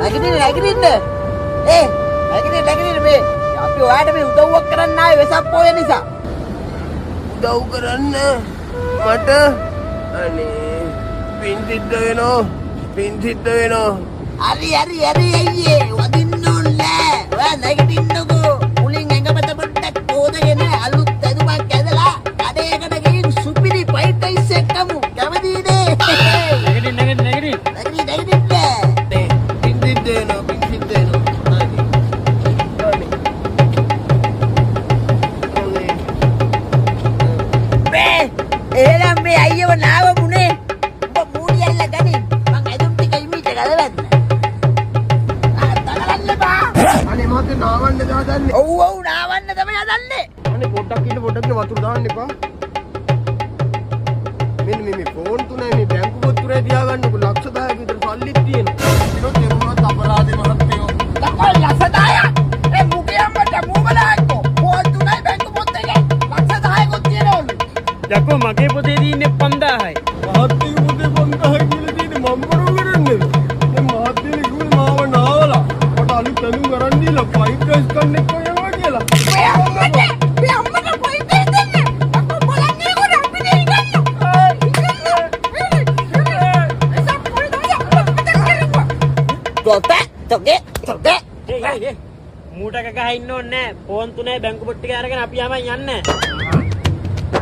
නැගිටින්න. නැගිටින්න මේ. අපි ඔයාලට මේ උදව්වක් කරන්න ආවේ වෙසක් පොය නිසා. උදව් කරන්න මට අනේ පින් සිද්ධ වෙනවා. හරි අයියේ. වදින්න ඕනේ නෑ. ඔයා නැගිටින්නකෝ. මුලින් ඇඟපත පොඩ්ඩක් හොදගෙන අලුත් ඇඳුමක් ඇඳලා කඩේකට ගිහින් සුපිරි ෆ්‍රයිඩ් රයිස් එකක් කමු. කැමතිද? නැගිටින්න. පින් සිද්ධ වෙනවා. එහෙනම් මේ අයියව නාව මුනේ. ඔබ මූණි ඇල්ල ගනින්. මං ඇඳුම් ටික ඉමීට ගලවන්න. තාත්තගලන්න බා. අනේ මහත්තයා නාවන්න දාන්නේ. ඔව් නාවන්න තමයි හදන්නේ. අනේ පොඩ්ඩක් වතුර දාන්න එපා. මෙන්න මේ ෆෝන් තුනයි මේ බැංකු පොත්තුරේ තියාගන්නකො ලක්ෂ 10ක විතර සල්ලිත් තියෙනවා. ඒක තේරුණාත් අපරාධේ මහත්තයෝ. ලක්ෂ 10ක්. ඒ මුගියම්මට මූගලාක්කෝ. ෆෝන් තුනයි බැංකු පොත් එකයි. ලක්ෂ 10ක් තියෙනවලු. යකෝ මගේ පොතේ තියෙන්නේ 5000යි. මහත්තයෝ පොතේ 5000යි කියලා තියෙන්නේ මම බරව කරන්නේ. මේ මහත්තයෝ කිව්වේ මාව නාවලා. මට අලුත් ඇඳුම් ගන්න දීලා ෆ්‍රයිඩ් රයිස් කන්න එක්ක යනවා කියලා. මේ අම්මට කොයි දෙන්නේ? අප්පා බලන්නේ කොට අපි දෙයි ගන්න. තොගේ මූටක ගහ ඉන්න ඕනේ නැහැ. ෆෝන් තුනේ බැංකු පොත් ටික අරගෙන අපි යමන් යන්නේ.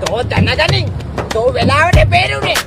තෝ දැනගනින්. තෝ වෙලාවට බේරුනේ.